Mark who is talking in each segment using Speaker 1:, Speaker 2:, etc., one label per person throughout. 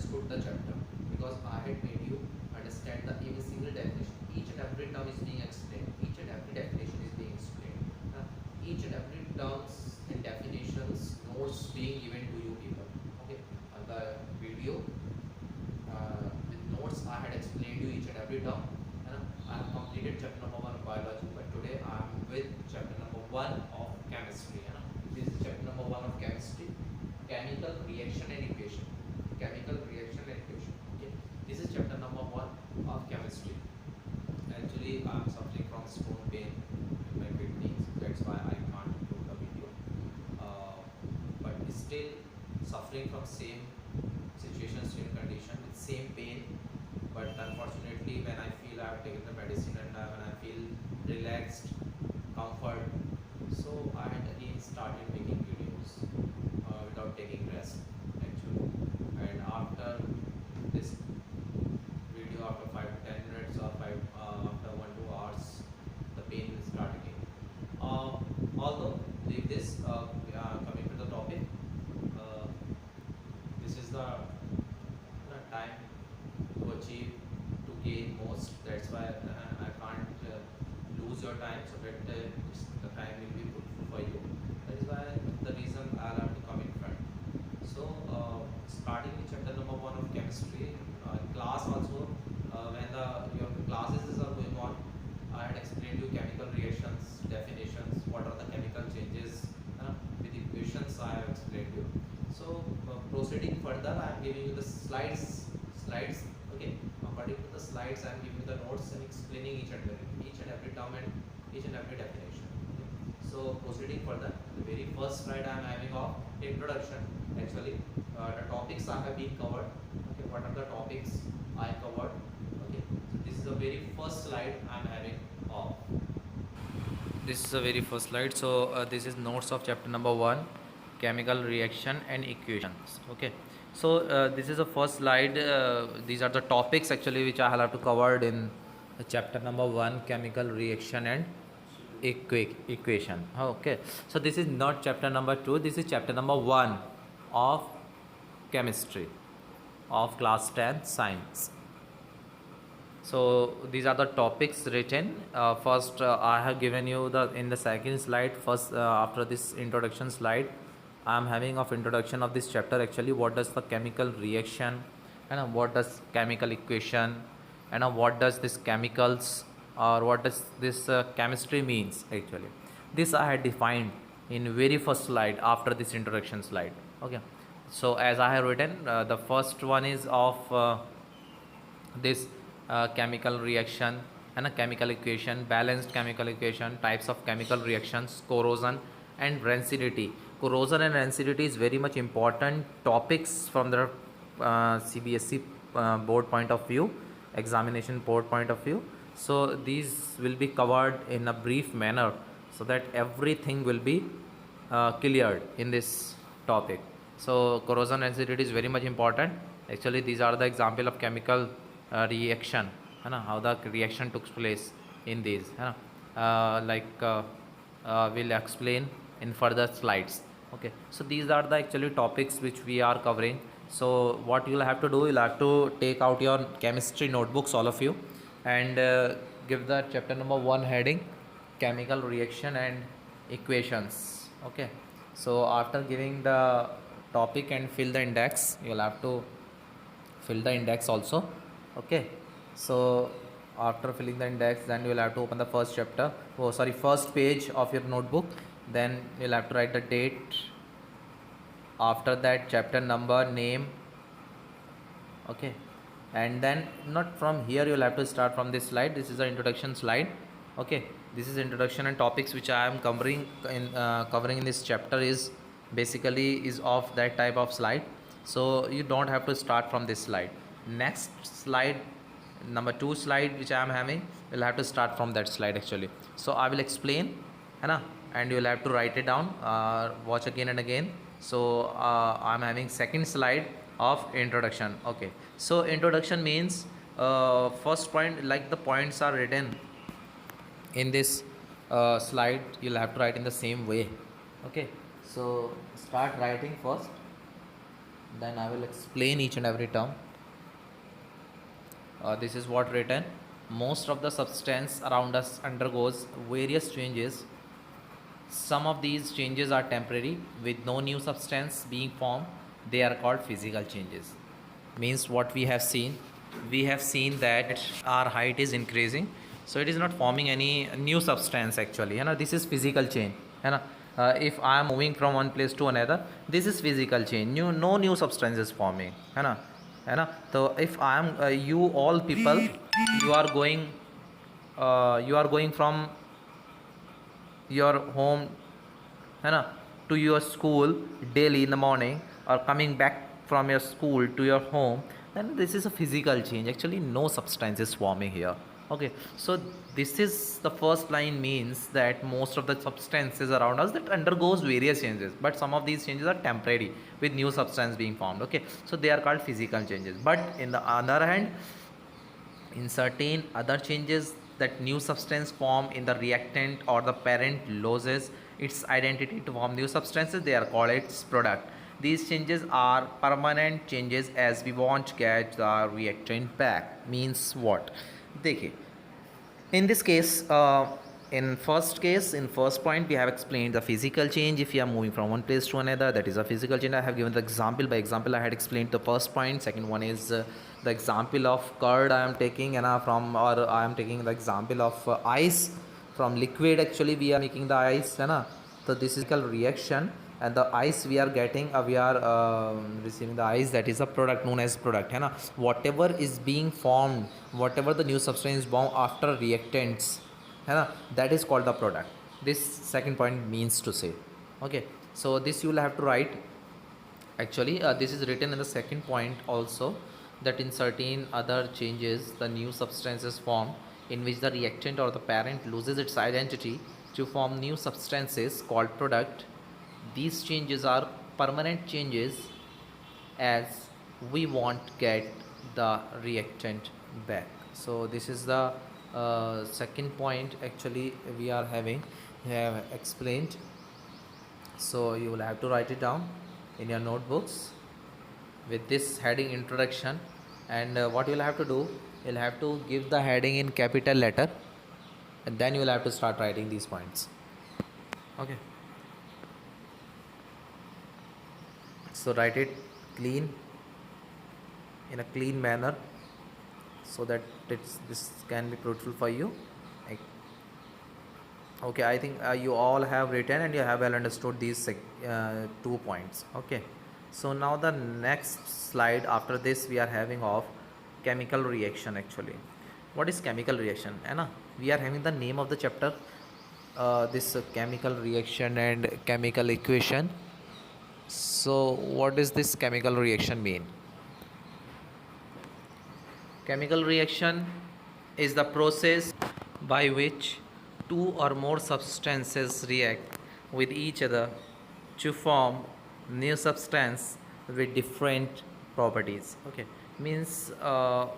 Speaker 1: understood the chapter, because I had made you understand the every single definition. Each and every term is being explained. Each and every definition is being explained. Each and every terms and definitions notes being given to you people. Okay, on the video with notes I had explained you each and every term. I have completed chapter number 1 of biology, but today I am with chapter number 1 of chemistry. This is chapter number 1 of chemistry, chemical reaction and equation. Chemical reaction and equation. Okay, this is chapter number 1 of chemistry. Actually, I am suffering from stone pain in my kidneys. That's why I can't do the video. But still suffering from same situation, same condition, with same pain. But unfortunately, when I feel I have taken the medicine and when I feel relaxed, comfort, so I had again started making videos without taking rest actually. And after this video, after 5 to 10 minutes or after 1 2 hours, the pain will start again. Although leave this, coming to the topic, uh, this is the time to achieve, to gain most. That's why I can't lose your time, so that the time will be fruitful for you. That is why the reason I'll have to come in front. So starting with chapter number 1 of chemistry, class also, when your classes are going on, I had explained you chemical reactions, definitions, what are the chemical changes, with equations I have explained you. So proceeding further, I am giving you the slides. Okay, according to the slides, I am giving you the notes and explaining each and every term and each and every definition. Okay. So proceeding further, the very first slide I am having of introduction. Actually, the topics I have been covered. Okay, what are the topics I covered? Okay, so this is the very first slide I am having of. This is the very first slide. So this is notes of chapter number 1, chemical reaction and equations. Okay, so this is the first slide. These are the topics actually which I will have to cover in chapter number 1, chemical reaction and equation. Okay, so this is not chapter number 2, this is chapter number 1 of chemistry of class 10 science. So these are the topics written. First, I have given you the in the second slide. First, after this introduction slide, I am having of introduction of this chapter. Actually, what does the chemical reaction, and what does chemical equation, and what does this chemicals, or what does this chemistry means actually. This I had defined in very first slide after this introduction slide. Okay, so as I have written, the first one is of this chemical reaction and a chemical equation, balanced chemical equation, types of chemical reactions, corrosion and rancidity. Corrosion and rancidity is very much important topics from the CBSE board point of view, examination board point of view. So these will be covered in a brief manner so that everything will be cleared in this topic. So corrosion rancidity is very much important. Actually, these are the example of chemical reaction, how the reaction took place in these, we'll explain in further slides. Okay, so these are the actually topics which we are covering. So what you'll have to do, you'll have to take out your chemistry notebooks, all of you, and give the chapter number 1 heading, chemical reaction and equations. Okay, so after giving the topic and fill the index, you'll have to fill the index also. Okay, so after filling the index, then you will have to open the first chapter, first page of your notebook. Then you'll have to write the date, after that chapter number, name. Okay, and then not from here, you'll have to start from this slide. This is the introduction slide. Okay, this is introduction and topics which I am covering in this chapter is basically is of that type of slide. So you don't have to start from this slide. Next slide, number 2 slide which I am having, you'll have to start from that slide actually. So I will explain, and you will have to write it down, watch again and again. So I'm having second slide of introduction. Okay, so introduction means first point, like the points are written in this slide, you'll have to write in the same way. Okay, so start writing first. then I will explain each and every term. This is what written. Most of the substance around us undergoes various changes. Some of these changes are temporary with no new substance being formed. They are called physical changes. Means what we have seen that our height is increasing, so it is not forming any new substance actually. This is physical change. If I am moving from one place to another, this is physical change. No new substance is forming. So if I am you all people, you are going from your home है ना to your school daily in the morning, or coming back from your school to your home, then this is a physical change. Actually no substance is forming here. Okay, so this is the first line, means that most of the substances around us that undergoes various changes, but some of these changes are temporary with new substance being formed. Okay, so they are called physical changes. But in the other hand, in certain other changes, that new substance form in the reactant or the parent loses its identity to form new substances, they are called its product. These changes are permanent changes as we won't get the reactant back. Means what? देखिए, in this case, in first point, we have explained the physical change. If you are moving from one place to another, that is a physical change. I have given the example. By example, I had explained the first point. Second one is the example of curd I am taking, and I am taking the example of ice from liquid. Actually, we are making the ice, so this is a reaction, and the ice we are getting, we are receiving the ice, that is a product known as product. Whatever is being formed, whatever the new substance is formed after reactants, that is called the product. This second point means to say. Okay, so this you will have to write. Actually this is written in the second point also, that in certain other changes the new substances form in which the reactant or the parent loses its identity to form new substances called product. These changes are permanent changes as we won't get the reactant back. So this is the second point actually we have explained. So you will have to write it down in your notebooks with this heading introduction, and what you will have to do, you'll have to give the heading in capital letter, and then you will have to start writing these points. Okay, so write it clean, in a clean manner, so that this can be fruitful for you. Okay, I think you all have written and you have well understood these 2 points. Okay, so now the next slide after this we are having of chemical reaction. Actually, what is chemical reaction? We are having the name of the chapter, this chemical reaction and chemical equation. So what does this chemical reaction mean? Chemical reaction is the process by which two or more substances react with each other to form new substance with different properties. Okay, means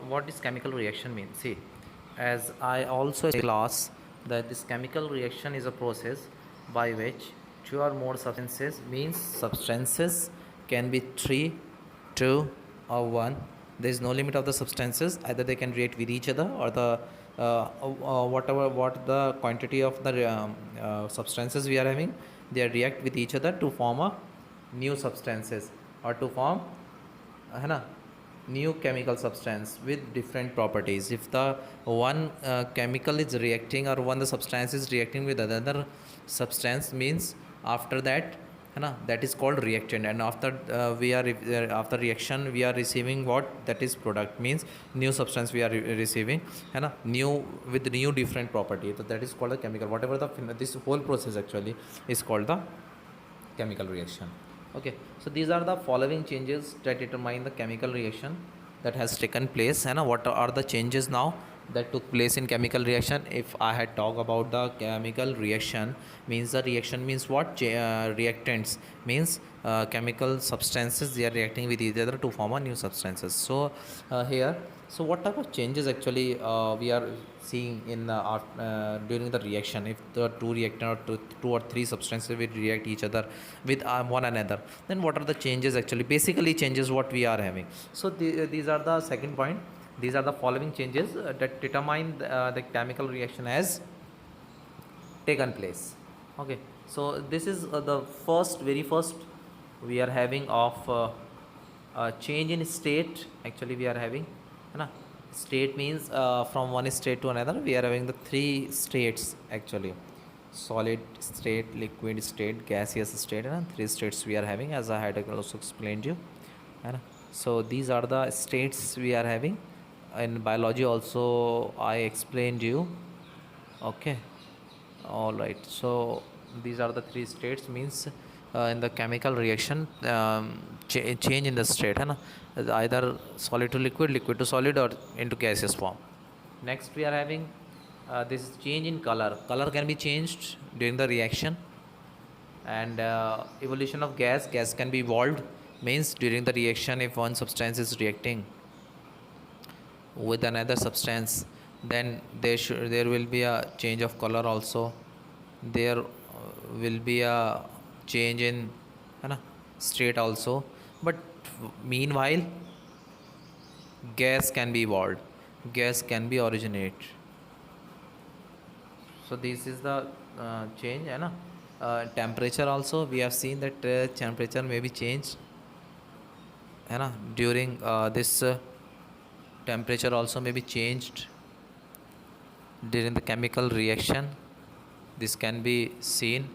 Speaker 1: what is chemical reaction mean? See, as I also class that this chemical reaction is a process by which two or more substances, means substances can be 3, 2 or 1. There is no limit of the substances, either they can react with each other or the what the quantity of the substances we are having, they react with each other to form a new substances or to form new chemical substance with different properties. If the one chemical is reacting, or one the substance is reacting with another substance, means after that that is called reactant, and after after reaction we are receiving what, that is product, means new substance we are receiving new with new different property. So that is called a chemical. Whatever the this whole process actually is called the chemical reaction. Okay, so these are the following changes that determine the chemical reaction that has taken place. What are the changes now? that took place in chemical reaction. If I had talked about the chemical reaction, means the reaction means what? Reactants means chemical substances, they are reacting with each other to form a new substances. So here, so what type of changes actually we are seeing in during the reaction? If the two reactant or two or three substances will react each other with one another, then what are the changes actually? Basically changes what we are having. So these are the second point. These are the following changes that determine the chemical reaction has taken place. Okay, so this is the very first we are having of change in state. Actually, we are having, na? State means from one state to another. We are having the three states actually: solid state, liquid state, gaseous state, and three states we are having, as I had also explained you. है. So these are the states we are having. In biology also I explained you. Okay, all right. So these are the three states, means in the chemical reaction, change in the state, है ना? Either solid to liquid, liquid to solid, or into gaseous form. Next we are having this change in color. Color can be changed during the reaction. And evolution of gas can be evolved, means during the reaction, if one substance is reacting with another substance, then there will be a change of color also. There will be a change in, है ना, state also. But meanwhile, gas can be evolved, gas can be originate. So this is the change, है ना. Temperature also we have seen that temperature may be changed, है ना, during this temperature also may be changed during the chemical reaction. This can be seen.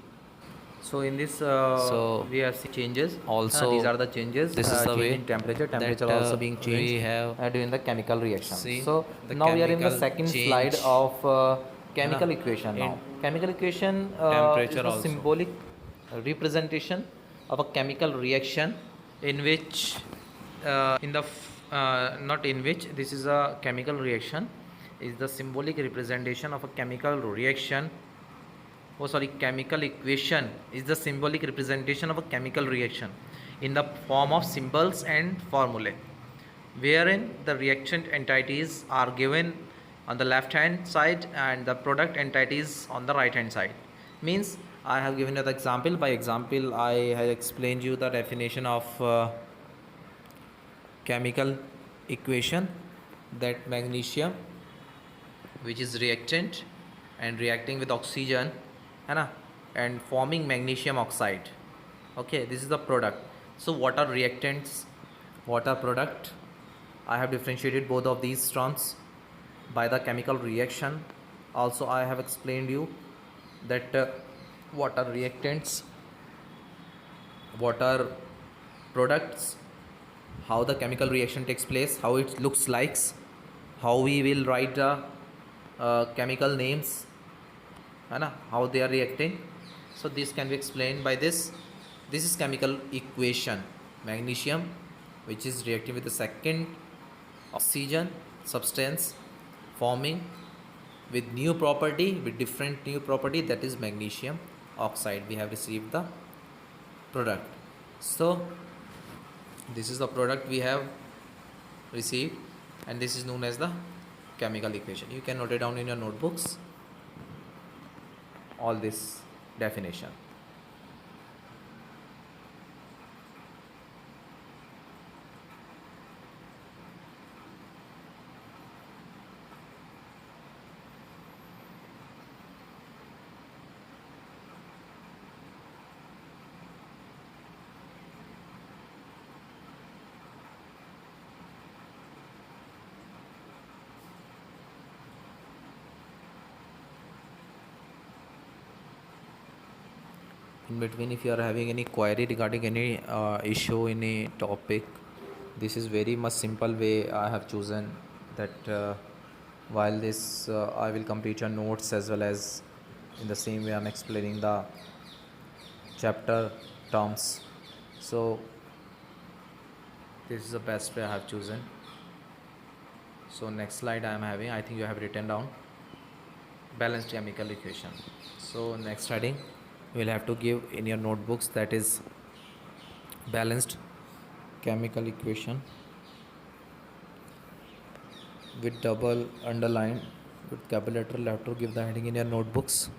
Speaker 1: So in this so we have seen changes also. These are the changes. This is the way in temperature also being changed we have during the chemical reaction. So now we are in the second slide of chemical equation. Now chemical equation is a symbolic representation of a chemical reaction in which in the not in which, this is a chemical reaction, is the symbolic representation of a chemical reaction. Oh sorry, chemical equation is the symbolic representation of a chemical reaction in the form of symbols and formulae, wherein the reactant entities are given on the left hand side and the product entities on the right hand side. Means I have given you the example. By example, I have explained you the definition of chemical equation, that magnesium, which is reactant and reacting with oxygen, है ना, and forming magnesium oxide. Okay, this is the product. So what are reactants, what are product? I have differentiated both of these terms by the chemical reaction. Also I have explained you that what are reactants, what are products, how the chemical reaction takes place, how it looks like, how we will write the chemical names, है ना, how they are reacting. So this can be explained by this. This is chemical equation. Magnesium, which is reacting with the second oxygen substance, forming with new property, with different new property, that is magnesium oxide. We have received the product. So this is the product we have received, and this is known as the chemical equation. You can note it down in your notebooks, all this definition. In between, if you are having any query regarding any issue, any topic, this is very much simple way I have chosen, that while this I will complete your notes, as well as in the same way I'm explaining the chapter terms. So this is the best way I have chosen. So next slide I am having, I think you have written down balanced chemical equation. So next heading you will have to give in your notebooks, that is balanced chemical equation with double underline with capital letter. You have to give the heading in your notebooks.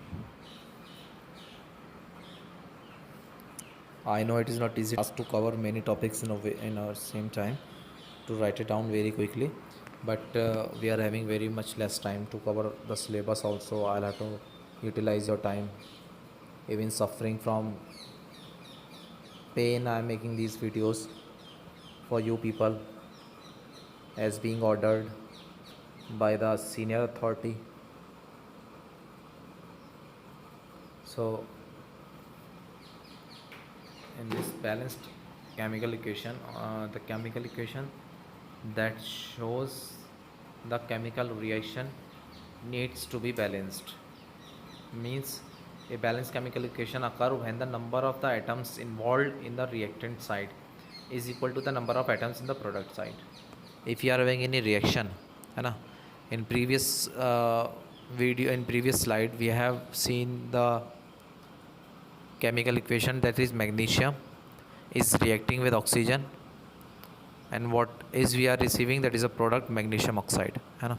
Speaker 1: I know it is not easy to cover many topics in our same time, to write it down very quickly, but we are having very much less time to cover the syllabus also. I'll have to utilize your time. Even suffering from pain, I'm making these videos for you people as being ordered by the senior authority. So in this balanced chemical equation, the chemical equation that shows the chemical reaction needs to be balanced. Means a balanced chemical equation occur when the number of the atoms involved in the reactant side is equal to the number of atoms in the product side. If you are having any reaction, है ना, in previous video, in previous slide we have seen the chemical equation, that is magnesium is reacting with oxygen, and what is we are receiving, that is a product magnesium oxide, है ना.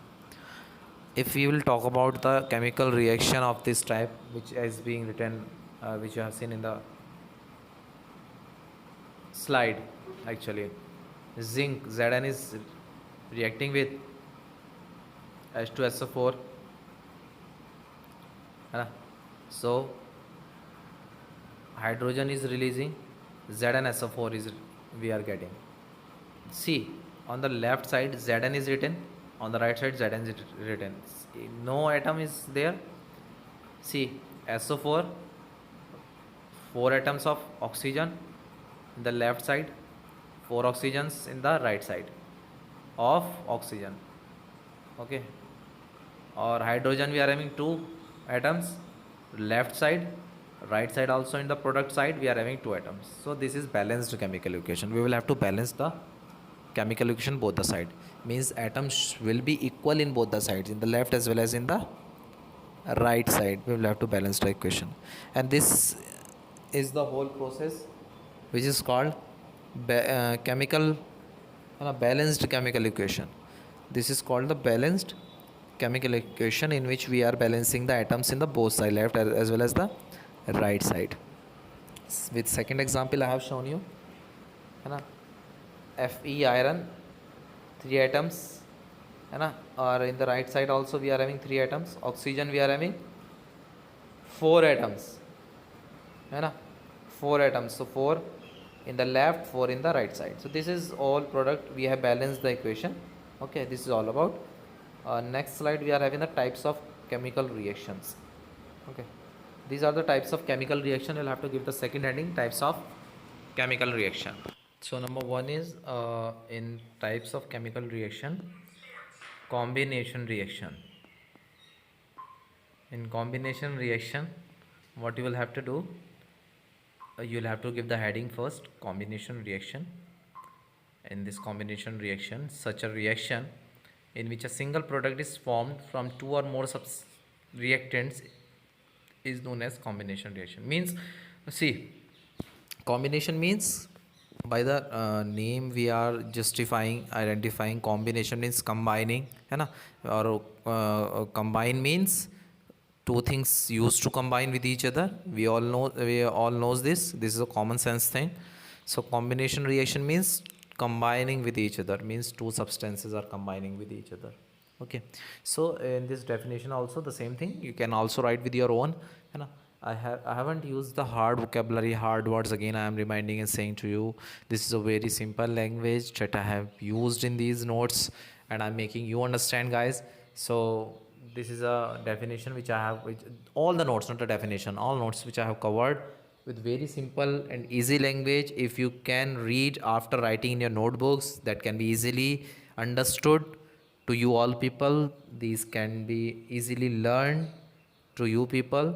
Speaker 1: If we will talk about the chemical reaction of this type, which is being written, which you have seen in the slide, actually zinc Zn is reacting with H2SO4, है ना. So hydrogen is releasing, ZnSO4 is we are getting. See, on the left side Zn is written, on the right side Zn is written. No atom is there. See, SO4, 4 atoms of oxygen in the left side, 4 oxygens in the right side of oxygen. Okay. Or hydrogen we are having 2 atoms left side, right side also in the product side we are having 2 atoms. So this is balanced chemical equation. We will have to balance the chemical equation both the side. Means atoms will be equal in both the sides, in the left as well as in the right side. We will have to balance the equation, and this is the whole process which is called chemical balanced chemical equation. This is called the balanced chemical equation, in which we are balancing the atoms in the both side, left as well as the right side. With second example I have shown you, है ना, Fe iron 3 atoms, है ना, or in the right side also we are having 3 atoms. Oxygen we are having 4 atoms, है ना, 4 atoms. So 4 in the left, 4 in the right side. So this is all product, we have balanced the equation. Okay, this is all about. Next slide we are having the types of chemical reactions. Okay, these are the types of chemical reaction. You'll have to give the second heading, types of chemical reaction. So number 1 is in types of chemical reaction, combination reaction. In combination reaction, what you will have to do, you will have to give the heading first, combination reaction. In this combination reaction, such a reaction in which a single product is formed from 2 or more reactants is known as combination reaction. Means, see, combination means, by the name we are justifying, identifying. Combination means combining, है ना, or combine means 2 things used to combine with each other. We all knows this is a common sense thing. So combination reaction means combining with each other, means 2 substances are combining with each other. Okay, so in this definition also the same thing, you can also write with your own, है ना. I haven't used the hard vocabulary, hard words. Again I am reminding and saying to you, this is a very simple language that I have used in these notes, and I'm making you understand, guys. So this is a definition which I have, which all the notes, not a definition, all notes which I have covered with very simple and easy language. If you can read after writing in your notebooks, that can be easily understood to you all people. These can be easily learned to you people.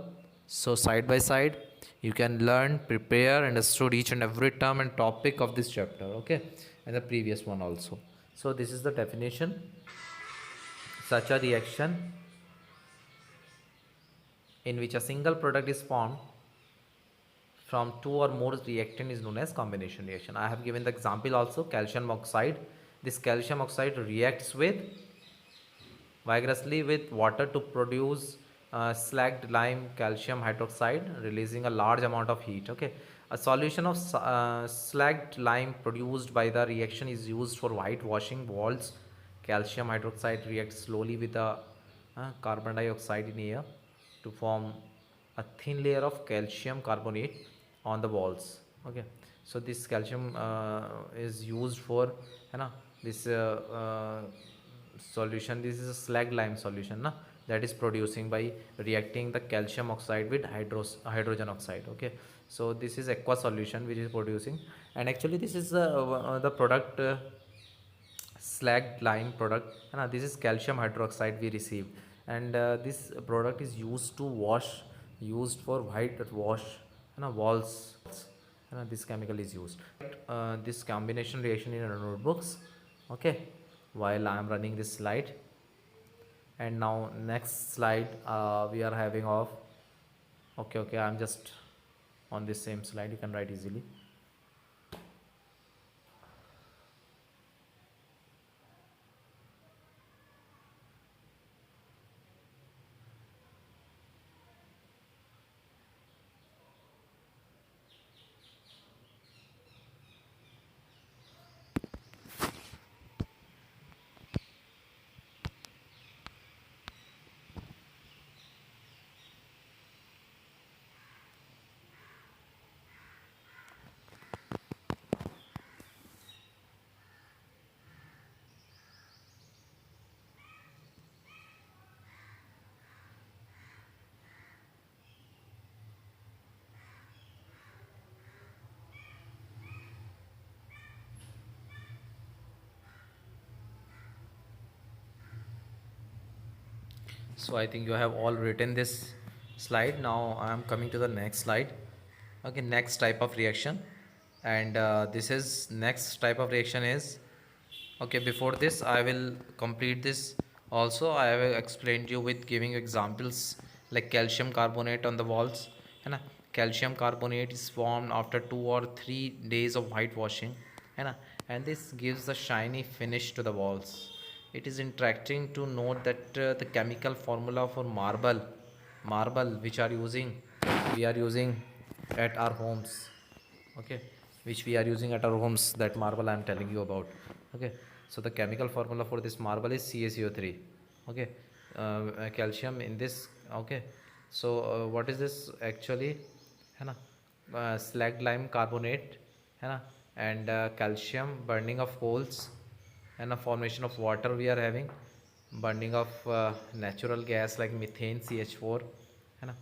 Speaker 1: So side by side you can learn, prepare, understood each and every term and topic of this chapter, okay, and the previous one also. So this is the definition Such a reaction in which a single product is formed from two or more reactant is known as combination reaction. I have given the example also, calcium oxide. This calcium oxide reacts with vigorously with water to produce slacked lime calcium hydroxide, releasing a large amount of heat. Okay, a solution of slacked lime produced by the reaction is used for whitewashing walls. Calcium hydroxide reacts slowly with the carbon dioxide in air to form a thin layer of calcium carbonate on the walls. Okay, so this calcium is used for this solution. This is a slag lime solution that is producing by reacting the calcium oxide with hydrogen oxide. Okay, so this is aqua solution which is producing, and actually this is the product, slag lime product, and this is calcium hydroxide we receive, and this product is used for white wash walls. This chemical is used, this combination reaction in our notebooks. Okay, while I am running this slide, and now next slide we are having of, okay, I'm just on this same slide, you can write easily. So I think you have all written this slide. Now I am coming to the next slide. Okay, next type of reaction, and this is next type of reaction is, okay, before this I will complete this. Also I have explained you with giving examples like calcium carbonate on the walls, and calcium carbonate is formed after 2 or 3 days of whitewashing, and this gives a shiny finish to the walls. It is interesting to note that the chemical formula for marble which are using we are using at our homes. Okay, which we are using at our homes, that marble I am telling you about. Okay, so the chemical formula for this marble is CaCO3. Okay, calcium in this. Okay, so what is this actually, है ना, slag lime carbonate, है ना, and calcium, burning of coals, and a formation of water we are having, burning of natural gas like methane, CH4, है ना.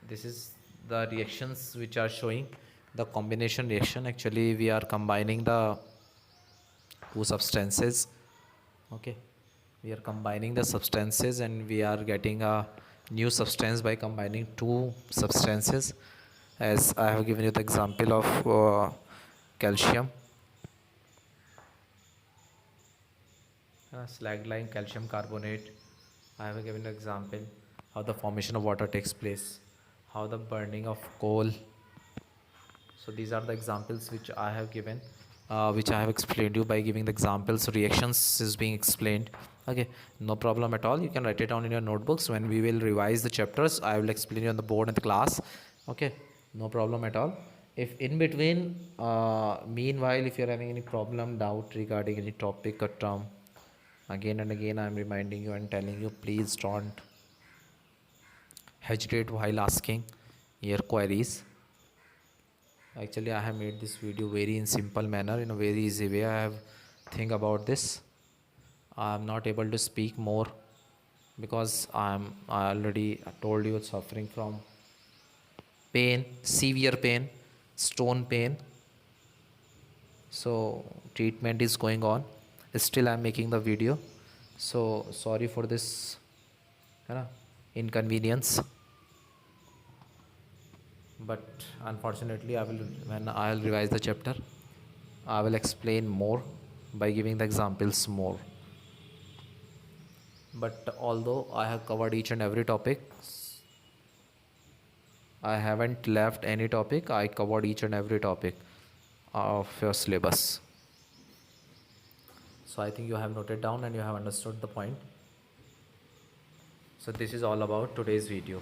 Speaker 1: This is the reactions which are showing the combination reaction. Actually we are combining the two substances. Okay, we are combining the substances and we are getting a new substance by combining two substances, as I have given you the example of calcium, slag lime calcium carbonate. I have given an example how the formation of water takes place, how the burning of coal. So these are the examples which I have given, which I have explained you by giving the examples. Reactions is being explained. Okay, no problem at all. You can write it down in your notebooks. When we will revise the chapters, I will explain you on the board in the class. Okay, no problem at all. If in between, meanwhile, if you are having any problem, doubt regarding any topic or term, again and again I am reminding you and telling you, please don't hesitate while asking your queries. Actually I have made this video very in simple manner, in a very easy way. I have think about this. I am not able to speak more because I already told you suffering from pain, severe pain, stone pain. So treatment is going on. Still I am making the video. So sorry for this inconvenience. But unfortunately when I will revise the chapter, I will explain more by giving the examples more. but although I have covered each and every topic, I haven't left any topic. I covered each and every topic of your syllabus. So I think you have noted down and you have understood the point. So this is all about today's video.